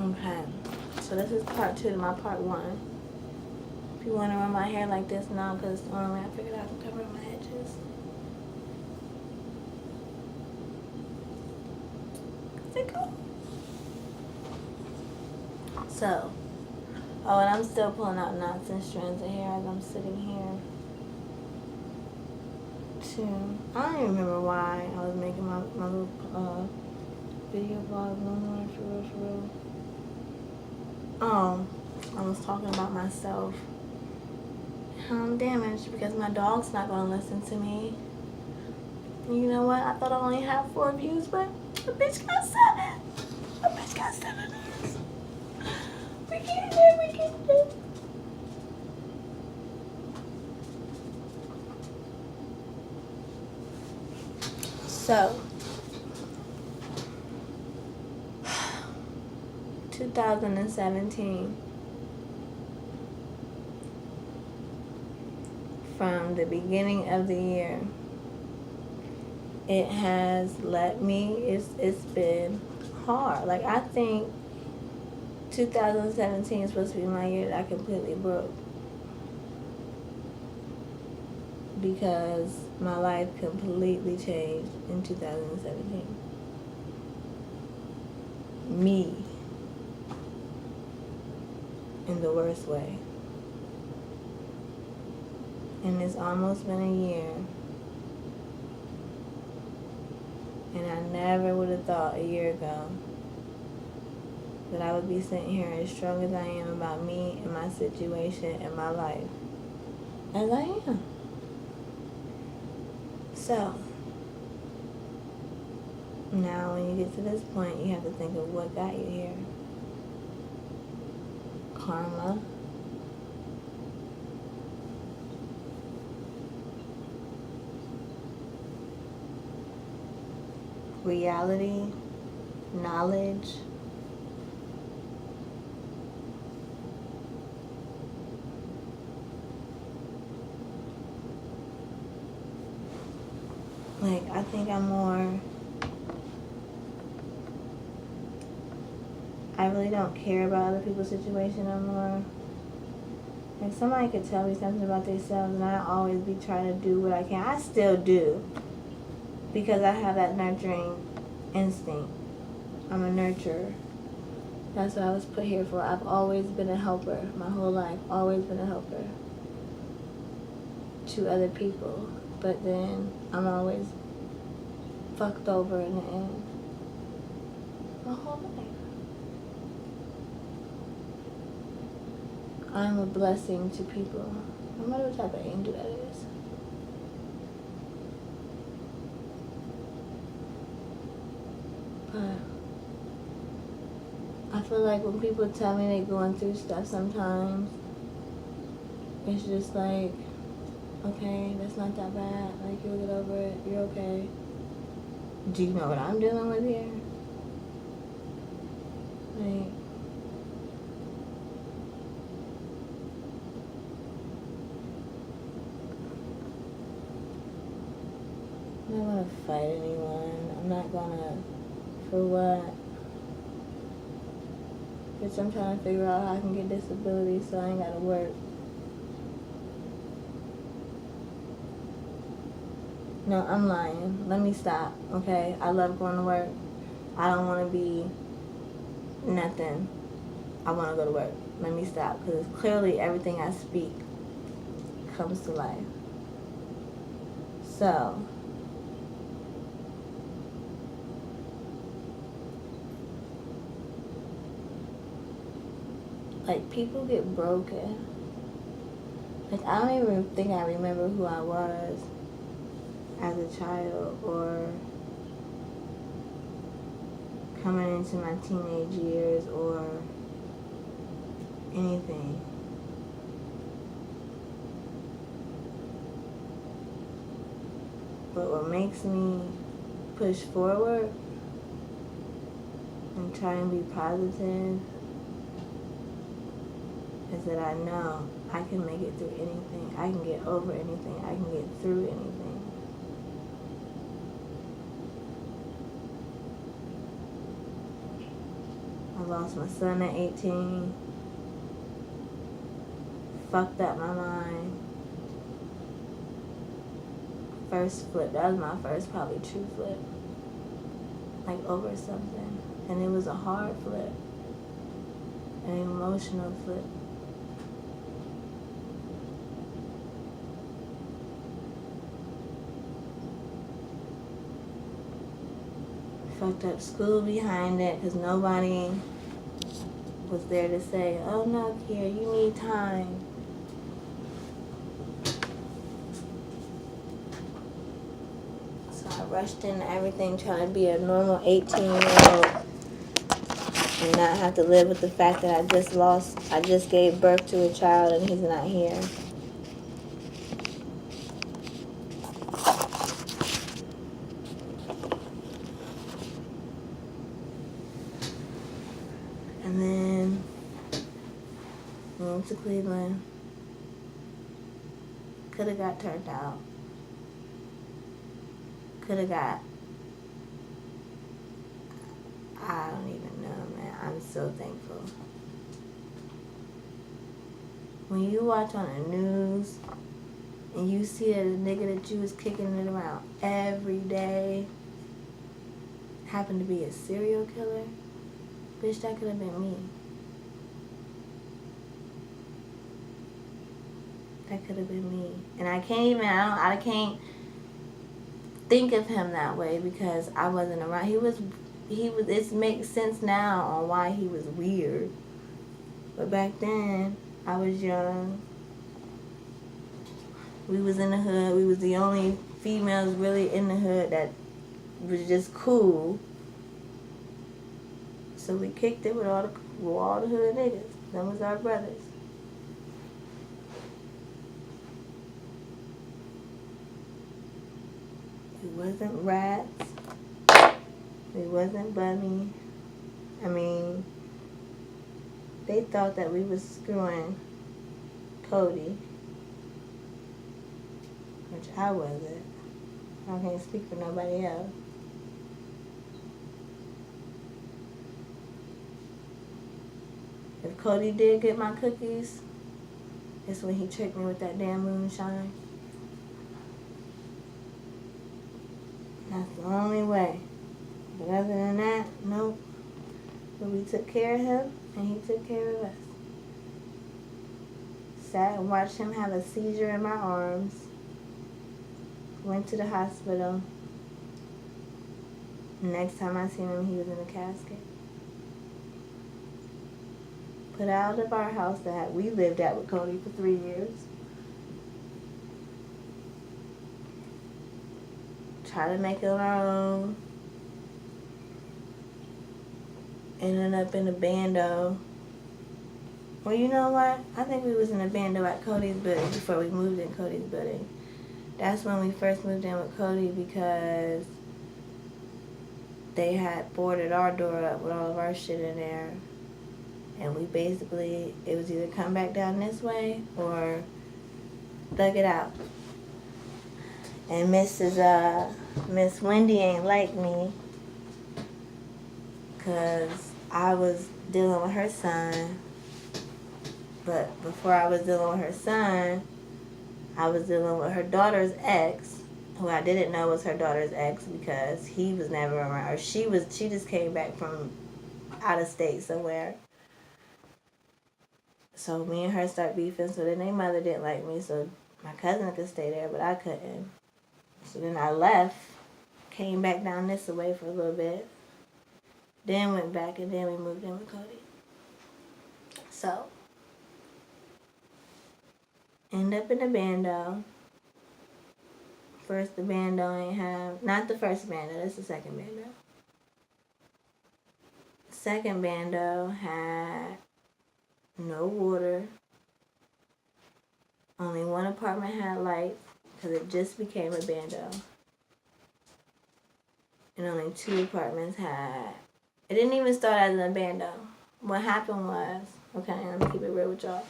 Okay, so this is part 2 to my part 1. If you want to run my hair like this now, because it's the only way I figured out to cover my edges. Is it cool? So, oh, and I'm still pulling out knots and strands of hair as I'm sitting here. Too. I don't even remember why I was making my little video vlog no more, for real. Oh, I was talking about myself. How I'm damaged because my dog's not going to listen to me. And you know what? I thought I only had 4 views, but the bitch got 7. The bitch got 7 views. We get it. So, 2017. From the beginning of the year, it has it's been hard. Like, I think 2017 is supposed to be my year that I completely broke. Because my life completely changed in 2017. Me. In the worst way. And it's almost been a year. And I never would have thought a year ago that I would be sitting here as strong as I am about me and my situation and my life. As I am. So, now when you get to this point, you have to think of what got you here. Karma. Reality. Knowledge. Like, I think I really don't care about other people's situation no more. Like, somebody could tell me something about themselves and I always be trying to do what I can. I still do. Because I have that nurturing instinct. I'm a nurturer. That's what I was put here for. I've always been a helper. My whole life. Always been a helper. To other people. But then I'm always fucked over in the end. My whole life. I'm a blessing to people. No matter what type of angel that is. But I feel like when people tell me they're going through stuff sometimes, it's just like, okay, that's not that bad. Like, you'll get over it. You're okay. Do you know what I'm dealing with here? Like, I'm not gonna fight anyone. I'm not gonna, for what? Bitch, I'm trying to figure out how I can get disability so I ain't gotta work. No, I'm lying. Let me stop, okay? I love going to work. I don't want to be nothing. I want to go to work. Let me stop, because clearly everything I speak comes to life. So, like, people get broken. Like, I don't even think I remember who I was as a child or coming into my teenage years or anything. But what makes me push forward and try and be positive is that I know I can make it through anything. I can get over anything. I can get through anything. I lost my son at 18. Fucked up my mind. First flip, that was my first probably true flip. Like over something. And it was a hard flip. An emotional flip. Fucked up school behind it because nobody was there to say, oh no, Kier, you need time. So I rushed into everything trying to be a normal 18-year-old and not have to live with the fact that I just gave birth to a child and he's not here. And then moved to Cleveland. Could have got turned out. Could have got, I don't even know, man. I'm so thankful. When you watch on the news and you see that a nigga that you was kicking it around every day happened to be a serial killer, bitch, that could have been me. That could have been me. And I can't think of him that way because I wasn't around. It makes sense now on why he was weird. But back then, I was young. We was in the hood. We was the only females really in the hood that was just cool. So we kicked it with all the hood niggas. Them was our brothers. We wasn't rats. We wasn't bummy. I mean, they thought that we was screwing Cody, which I wasn't. I can't speak for nobody else. If Cody did get my cookies, it's when he tricked me with that damn moonshine. That's the only way. But other than that, nope. But we took care of him, and he took care of us. Sat and watched him have a seizure in my arms. Went to the hospital. Next time I seen him, he was in a casket. Put out of our house that we lived at with Cody for 3 years. Try to make it on our own. Ended up in a bando. Well, you know what? I think we was in a bando at Cody's building before we moved in Cody's building. That's when we first moved in with Cody because they had boarded our door up with all of our shit in there. And we basically, it was either come back down this way or thug it out. And Miss Wendy ain't like me because I was dealing with her son. But before I was dealing with her son, I was dealing with her daughter's ex, who I didn't know was her daughter's ex because he was never around. Or she just came back from out of state somewhere. So me and her started beefing, so then their mother didn't like me, so my cousin could stay there, but I couldn't. So then I left, came back down this way for a little bit, then went back, and then we moved in with Cody. So, end up in the bando. First, the bando ain't have, not the first bando, that's the second bando. Second bando had no water. Only one apartment had lights because it just became a bando. And only 2 apartments had. It didn't even start as a bando. What happened was, okay, let me keep it real with y'all.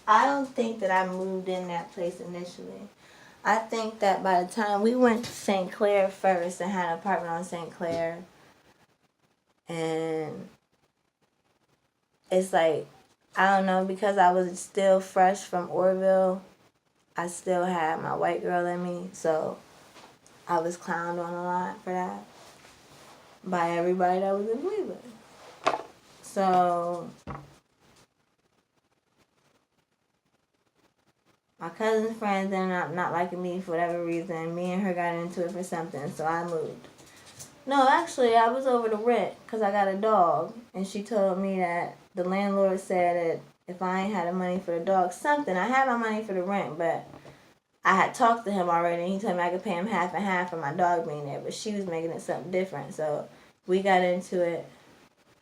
I don't think that I moved in that place initially. I think that by the time we went to St. Clair first and had an apartment on St. Clair, And it's like, I don't know, because I was still fresh from Orville, I still had my white girl in me, so I was clowned on a lot for that by everybody that was in Cleveland. So my cousin's friends ended up not liking me for whatever reason. Me and her got into it for something, so I moved. No, actually, I was over the rent because I got a dog, and she told me that the landlord said that if I ain't had the money for the dog, something. I had my money for the rent, but I had talked to him already, and he told me I could pay him half and half for my dog being there, but she was making it something different, so we got into it.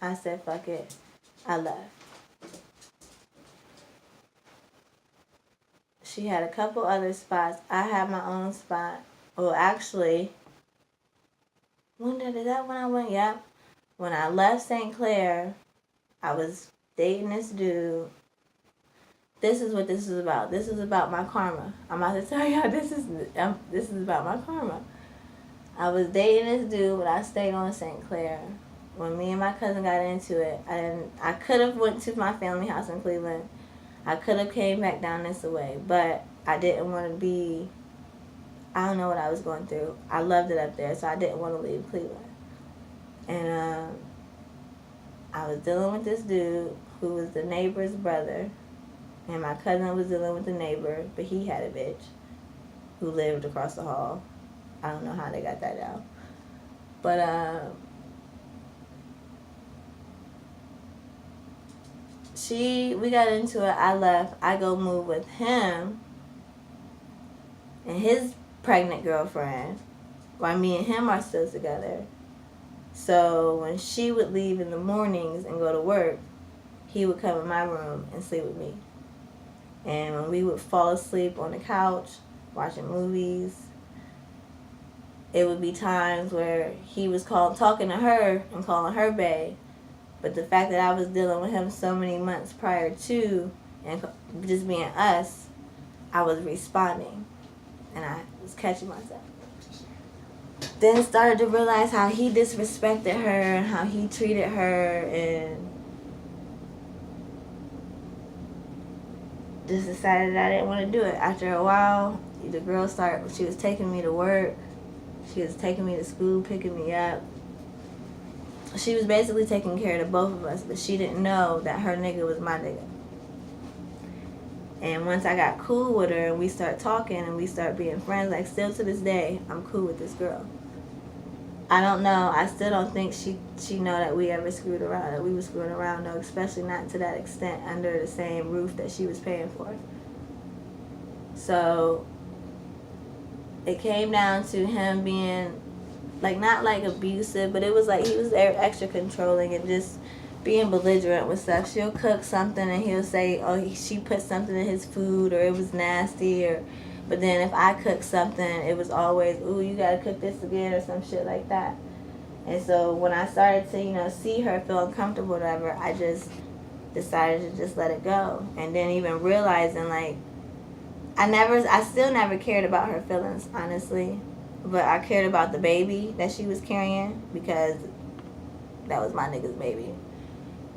I said, fuck it. I left. She had a couple other spots. I had my own spot. Well, actually, when I went? Yep. When I left St. Clair, I was dating this dude. This is what this is about. This is about my karma. I'm about to tell y'all this is about my karma. I was dating this dude, but I stayed on St. Clair. When me and my cousin got into it, I could have went to my family house in Cleveland. I could have came back down this way, but I didn't want to be. I don't know what I was going through. I loved it up there, so I didn't want to leave Cleveland. And I was dealing with this dude who was the neighbor's brother, and my cousin was dealing with the neighbor, but he had a bitch who lived across the hall. I don't know how they got that out. But we got into it. I left. I go move with him and his pregnant girlfriend while me and him are still together. So when she would leave in the mornings and go to work, he would come in my room and sleep with me. And when we would fall asleep on the couch watching movies, it would be times where he was talking to her and calling her bae. But the fact that I was dealing with him so many months prior to, and just being us, I was responding. And I was catching myself. Then started to realize how he disrespected her and how he treated her, and just decided that I didn't want to do it. After a while, the girl she was taking me to work. She was taking me to school, picking me up. She was basically taking care of the both of us, but she didn't know that her nigga was my nigga. And once I got cool with her and we start talking and we start being friends, like still to this day, I'm cool with this girl. I don't know. I still don't think she know that we ever screwed around, that we were screwing around, no, especially not to that extent under the same roof that she was paying for. So it came down to him being like, not like abusive, but it was like he was extra controlling and just being belligerent with stuff. She'll cook something and he'll say, oh, she put something in his food, or it was nasty, but then if I cook something, it was always, ooh, you gotta cook this again, or some shit like that. And so when I started to, see her feel uncomfortable or whatever, I just decided to just let it go. And then even realizing, like, I still never cared about her feelings, honestly. But I cared about the baby that she was carrying, because that was my nigga's baby.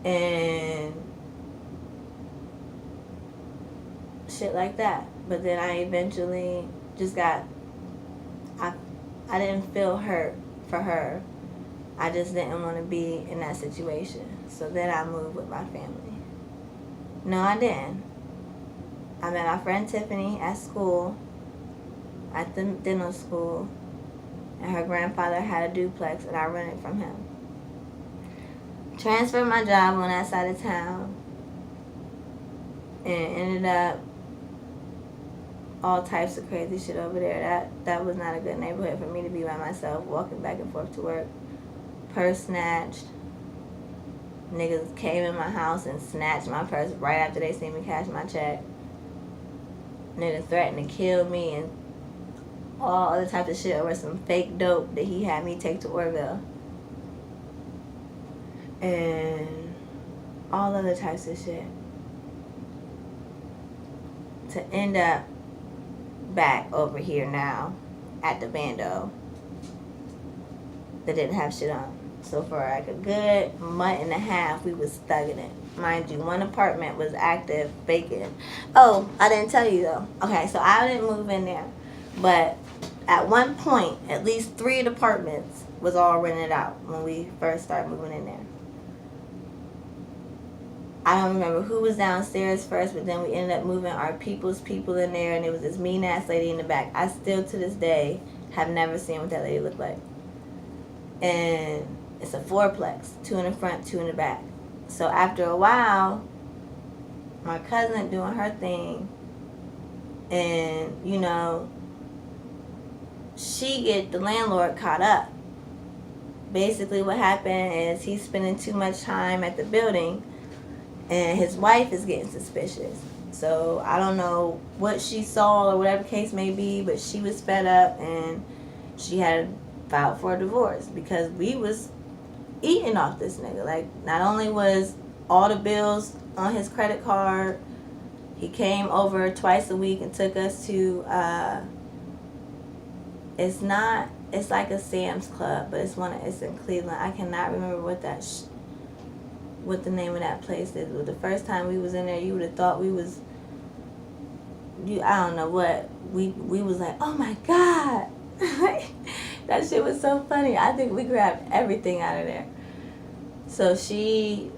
And shit like that. But then I eventually just I didn't feel hurt for her. I just didn't want to be in that situation. So then I moved with my family. No, I didn't. I met my friend Tiffany at school, at the dental school, and her grandfather had a duplex, and I rented from him. Transferred my job on that side of town, and ended up all types of crazy shit over there. That was not a good neighborhood for me to be by myself, walking back and forth to work. Purse snatched. Niggas came in my house and snatched my purse right after they seen me cash my check. Niggas threatened to kill me and all other types of shit over some fake dope that he had me take to Orville. And all other types of shit. To end up back over here now at the bando that didn't have shit on. So for like a good month and a half, we was stuck in it. Mind you, one apartment was active, vacant. Oh, I didn't tell you though. Okay, so I didn't move in there. But at one point, at least 3 apartments was all rented out when we first started moving in there. I don't remember who was downstairs first, but then we ended up moving our people's people in there, and it was this mean ass lady in the back. I still to this day have never seen what that lady looked like. And it's a 4-plex, 2 in the front, 2 in the back. So after a while, my cousin doing her thing, and you know, she get the landlord caught up. Basically what happened is he's spending too much time at the building, and his wife is getting suspicious. So I don't know what she saw or whatever case may be, but she was fed up and she had filed for a divorce because we was eating off this nigga. Like, not only was all the bills on his credit card, he came over twice a week and took us to it's like a Sam's Club, but it's in Cleveland. I cannot remember what what the name of that place is. But the first time we was in there, you would have thought we was, I don't know what, we was like, oh my God. That shit was so funny. I think we grabbed everything out of there. So she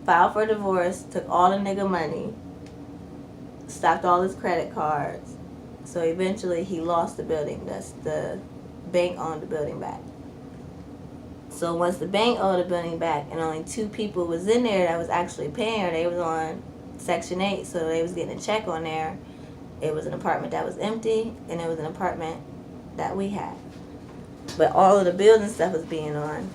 filed for divorce, took all the nigga money, stopped all his credit cards. So eventually he lost the building. That's the bank owned the building back. So once the bank owned the building back and only 2 people was in there that was actually paying her, they was on Section 8, so they was getting a check on there. It was an apartment that was empty, and it was an apartment that we had. But all of the building stuff was being on.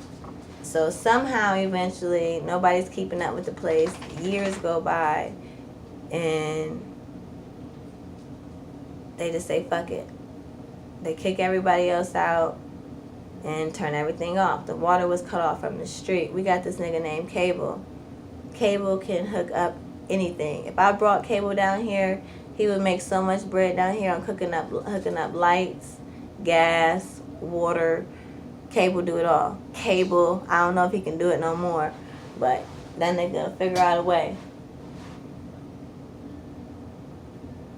So somehow, eventually, nobody's keeping up with the place. Years go by, and they just say, fuck it. They kick everybody else out and turn everything off. The water was cut off from the street. We got this nigga named Cable. Cable can hook up anything. If I brought Cable down here, he would make so much bread down here on hooking up lights, gas, water. Cable do it all. Cable, I don't know if he can do it no more, but that nigga figure out a way.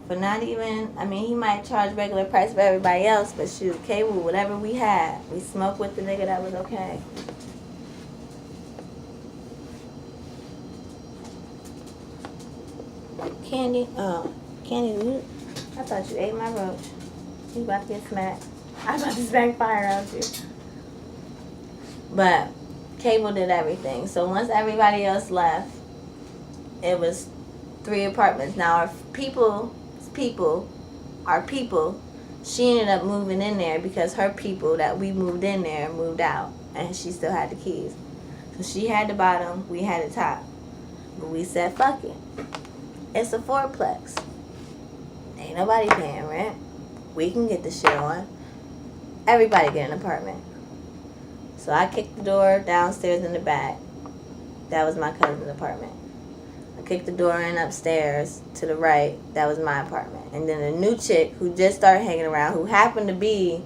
But not even, I mean, he might charge regular price for everybody else, but shoot, Cable, whatever we had, we smoked with the nigga, that was okay. Candy, Candy, I thought you ate my roach. You about to get smacked. I was about to smack fire out you. But Cable did everything. So once everybody else left, it was 3 apartments. Now our people, she ended up moving in there because her people that we moved in there moved out, and she still had the keys. So she had the bottom, we had the top. But we said, fuck it. It's a 4-plex. Ain't nobody paying rent. We can get the shit on. Everybody get an apartment. So I kicked the door downstairs in the back. That was my cousin's apartment. I kicked the door in upstairs to the right. That was my apartment. And then a new chick who just started hanging around, who happened to be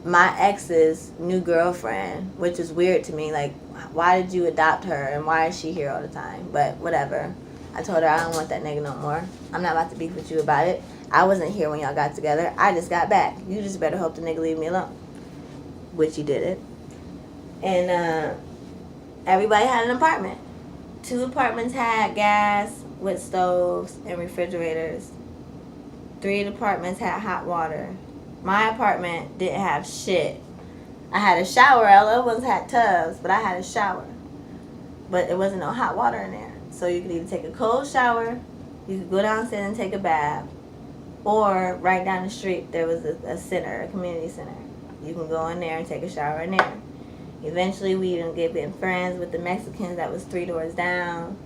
my ex's new girlfriend, which is weird to me. Like, why did you adopt her and why is she here all the time? But whatever. I told her I don't want that nigga no more. I'm not about to beef with you about it. I wasn't here when y'all got together. I just got back. You just better hope the nigga leave me alone. Which he did it. And everybody had an apartment. 2 apartments had gas with stoves and refrigerators. 3 apartments had hot water. My apartment didn't have shit. I had a shower. All the other ones had tubs, but I had a shower. But there wasn't no hot water in there. So you could either take a cold shower, you could go downstairs and take a bath, or right down the street there was a center, a community center. You can go in there and take a shower in there. Eventually we even getting friends with the Mexicans that was 3 doors down.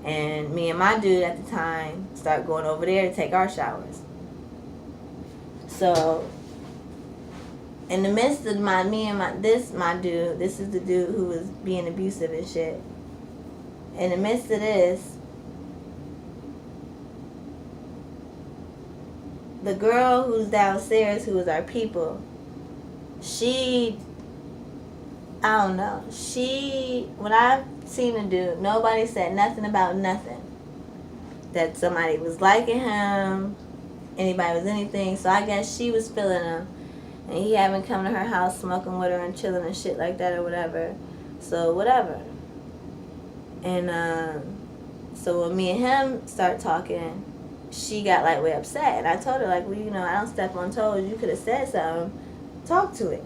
And me and my dude at the time started going over there to take our showers. So in the midst of my dude, this is the dude who was being abusive and shit. In the midst of this, the girl who's downstairs, who was our people, she I don't know. When I've seen the dude, nobody said nothing about nothing. That somebody was liking him, anybody was anything. So I guess she was feeling him. And he haven't come to her house smoking with her and chilling and shit like that or whatever. So whatever. And so when me and him start talking, she got like way upset. And I told her like, well, you know, I don't step on toes. You could have said something. Talk to it.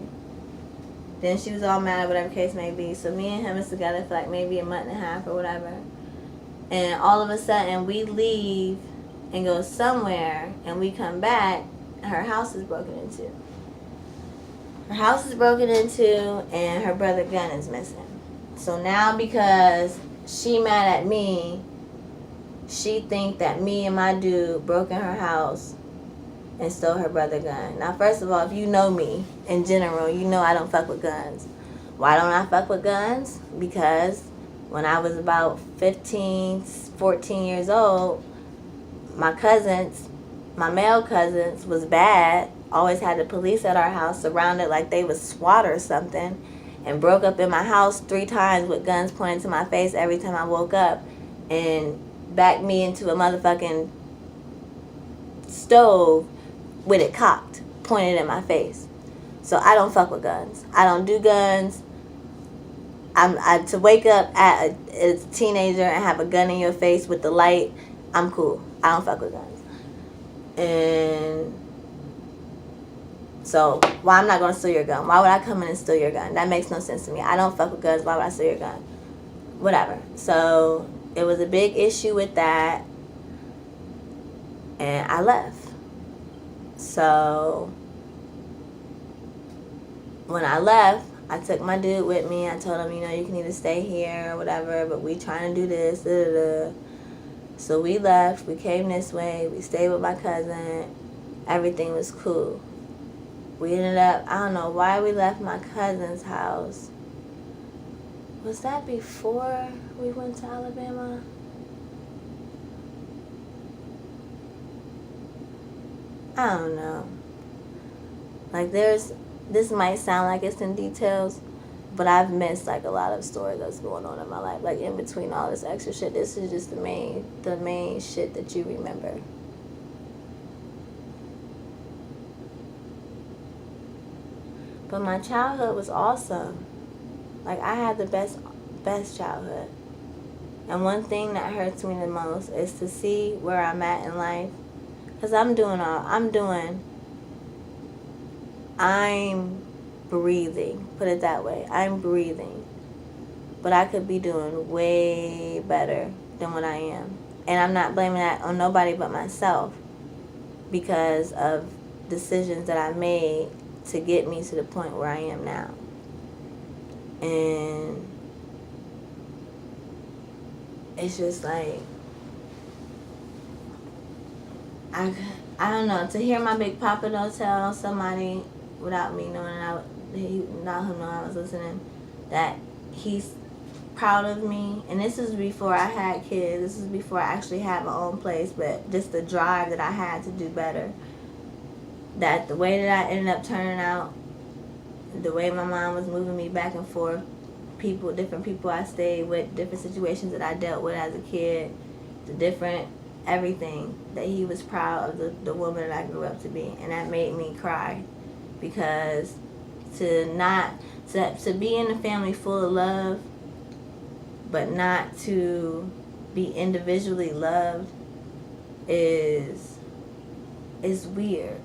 Then she was all mad, whatever case may be. So me and him is together for like maybe a month and a half or whatever. And all of a sudden we leave and go somewhere, and we come back, her house is broken into. Her house is broken into, and her brother gun is missing. So now because she mad at me, she think that me and my dude broke in her house and stole her brother gun. Now, first of all, if you know me in general, you know I don't fuck with guns. Why don't I fuck with guns? Because when I was about 15, 14 years old, my cousins, my male cousins, was bad. Always had the police at our house, surrounded like they was SWAT or something, and broke up in my house 3 times with guns pointed to my face every time I woke up, and backed me into a motherfucking stove with it cocked, pointed in my face. So I don't fuck with guns. I don't do guns. To wake up as a teenager and have a gun in your face with the light, I'm cool. I don't fuck with guns. And so, why I'm not going to steal your gun? Why would I come in and steal your gun? That makes no sense to me. I don't fuck with guns. Why would I steal your gun? Whatever. So, it was a big issue with that. And I left. So, when I left, I took my dude with me. I told him, you know, you can either stay here or whatever, but we trying to do this. Da, da, da. So we left. We came this way. We stayed with my cousin. Everything was cool. We ended up, I don't know why we left my cousin's house. Was that before we went to Alabama? I don't know. Like this might sound like it's in details, but I've missed like a lot of stories that's going on in my life. Like in between all this extra shit, this is just the main shit that you remember. But my childhood was awesome. Like I had the best childhood. And one thing that hurts me the most is to see where I'm at in life. Because I'm breathing, put it that way. I'm breathing. But I could be doing way better than what I am. And I'm not blaming that on nobody but myself because of decisions that I made to get me to the point where I am now. And it's just like, I don't know, to hear my Big Papa though tell somebody without me knowing not him knowing I was listening, that he's proud of me. And this is before I had kids. This is before I actually had my own place, but just the drive that I had to do better. That the way that I ended up turning out, the way my mom was moving me back and forth, different people I stayed with, different situations that I dealt with as a kid, the different everything, that he was proud of the woman that I grew up to be. And that made me cry, because to be in a family full of love but not to be individually loved is weird.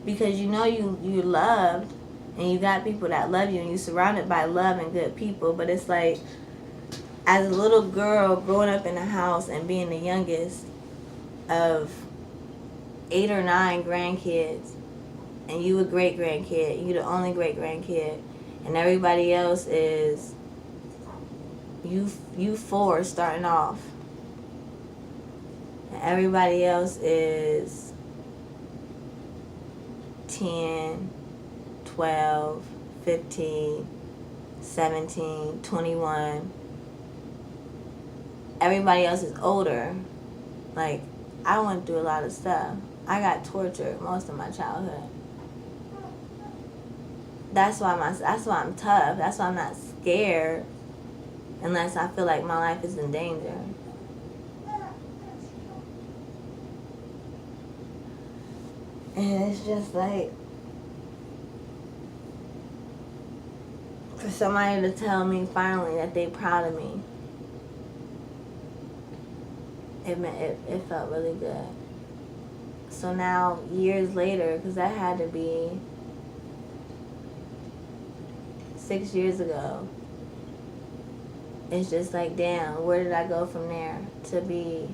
Because you know you loved, and you got people that love you, and you're surrounded by love and good people, but it's like, as a little girl growing up in a house and being the youngest of 8 or 9 grandkids, and you a great grandkid, you the only great grandkid, and everybody else is you 4 starting off, and everybody else is 10, 12, 15, 17, 21. Everybody else is older. Like, I went through a lot of stuff. I got tortured most of my childhood. That's why I'm tough. That's why I'm not scared unless I feel like my life is in danger. And it's just like, for somebody to tell me finally that they proud of me, it felt really good. So now, years later, because that had to be 6 years ago, it's just like, damn, where did I go from there to be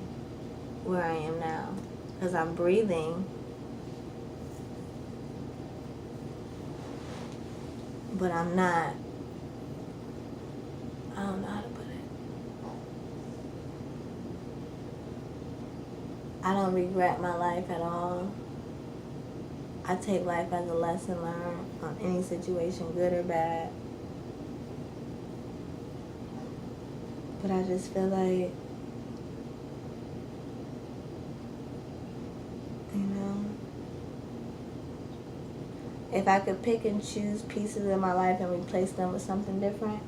where I am now? Because I'm breathing, but I'm not, I don't know how to put it. I don't regret my life at all. I take life as a lesson learned on any situation, good or bad. But I just feel like, you know, if I could pick and choose pieces of my life and replace them with something different,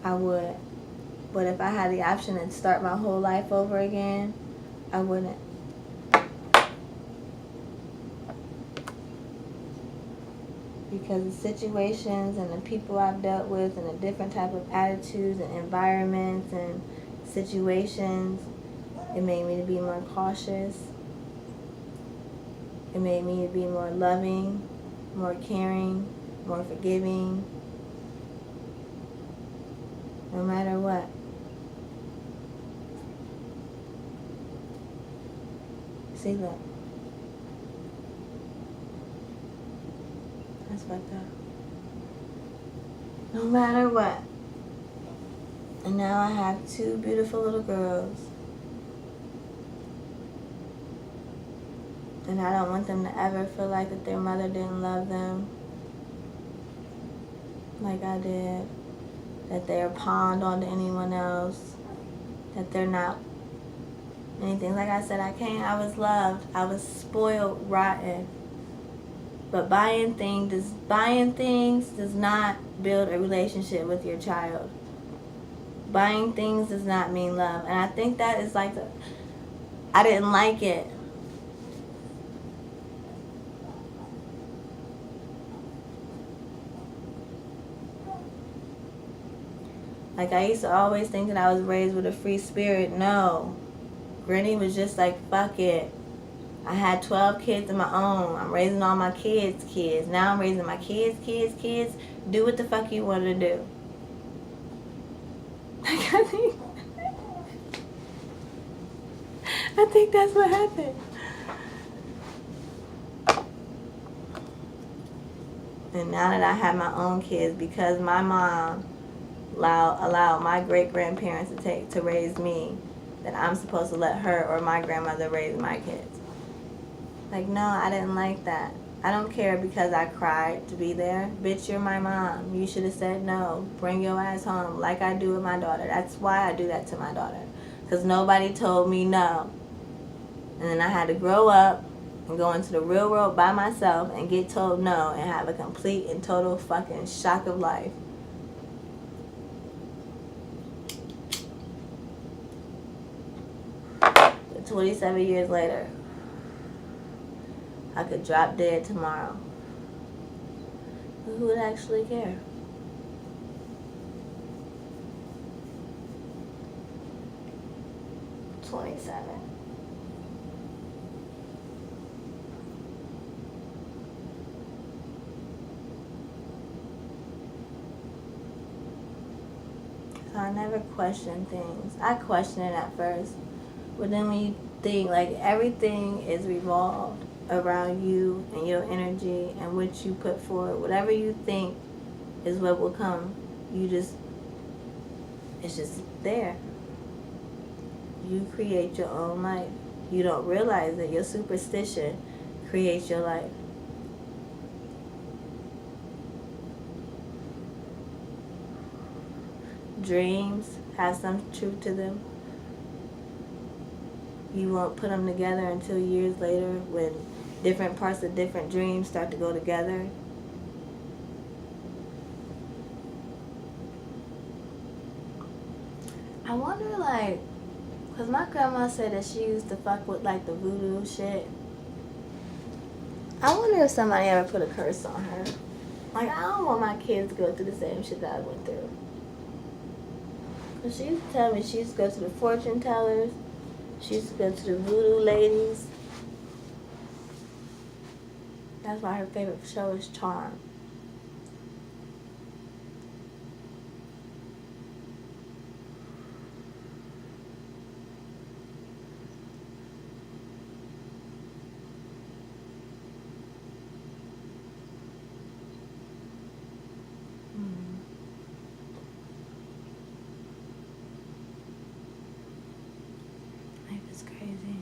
I would. But if I had the option to start my whole life over again, I wouldn't. Because the situations and the people I've dealt with and the different type of attitudes and environments and situations, it made me to be more cautious. It made me to be more loving, more caring, more forgiving, no matter what. See, look. That's fucked up. No matter what. And now I have 2 beautiful little girls. And I don't want them to ever feel like that their mother didn't love them like I did. That they're pawned onto anyone else. That they're not anything. Like I said, I was loved. I was spoiled rotten. But buying things does not build a relationship with your child. Buying things does not mean love. And I think that is like I didn't like it. Like, I used to always think that I was raised with a free spirit. No. Granny was just like, fuck it. I had 12 kids of my own. I'm raising all my kids' kids. Now I'm raising my kids' kids. Do what the fuck you want to do. Like, I think that's what happened. And now that I have my own kids, because my mom allowed my great-grandparents to raise me, that I'm supposed to let her or my grandmother raise my kids. Like, no, I didn't like that. I don't care because I cried to be there. Bitch, you're my mom. You should have said no. Bring your ass home like I do with my daughter. That's why I do that to my daughter. Because nobody told me no. And then I had to grow up and go into the real world by myself and get told no and have a complete and total fucking shock of life. But 27 years later, I could drop dead tomorrow. But who would actually care? $27. So I never question things. I question it at first. But then when you think, like, everything is revolved around you and your energy and what you put forward. Whatever you think is what will come. It's just there. You create your own life. You don't realize that your superstition creates your life. Dreams have some truth to them. You won't put them together until years later when different parts of different dreams start to go together. I wonder, like, because my grandma said that she used to fuck with, like, the voodoo shit. I wonder if somebody ever put a curse on her. Like, I don't want my kids to go through the same shit that I went through. Because she used to tell me she used to go to the fortune tellers. She used to go to the voodoo ladies. That's why her favorite show is Charmed. Life is crazy.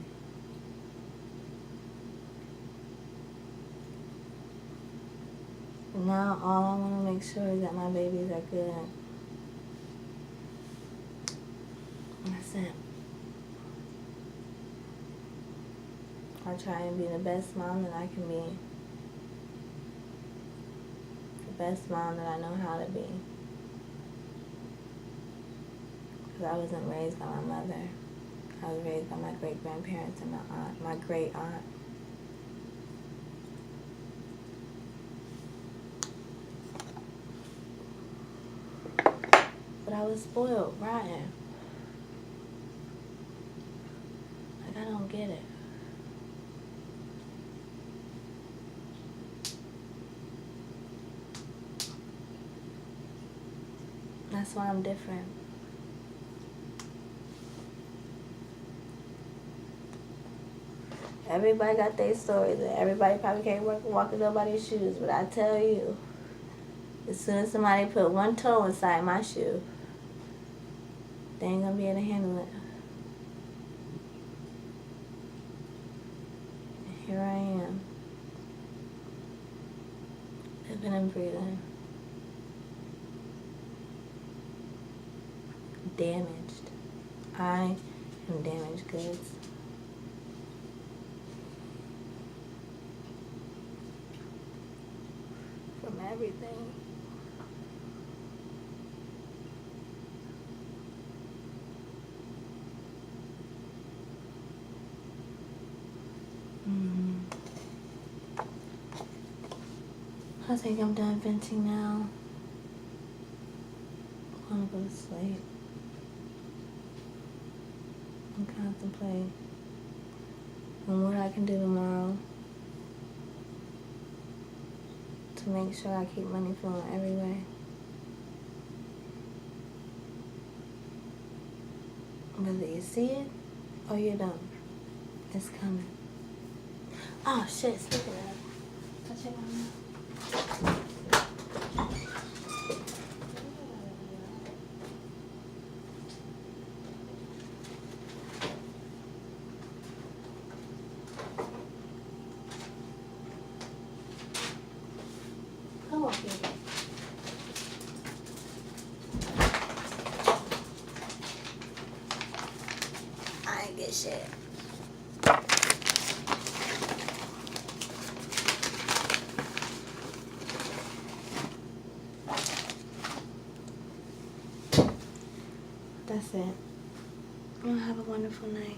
Now all I want to make sure is that my babies are good. That's it. I try and be the best mom that I can be. The best mom that I know how to be. Because I wasn't raised by my mother. I was raised by my great-grandparents and my great-aunt. But I was spoiled, rotten. Like, I don't get it. That's why I'm different. Everybody got their stories, and everybody probably can't walk in nobody's shoes. But I tell you, as soon as somebody put one toe inside my shoe, they ain't gonna be able to handle it. And here I am, living and breathing, damaged. I am damaged goods. From everything. I think I'm done venting now. I want to go to sleep and contemplate on what I can do tomorrow to make sure I keep money flowing every way. Whether you see it or you don't, it's coming. Oh shit, speaking of, I check my mail. Come on, baby. I ain't get shit. That's it. You'll have a wonderful night.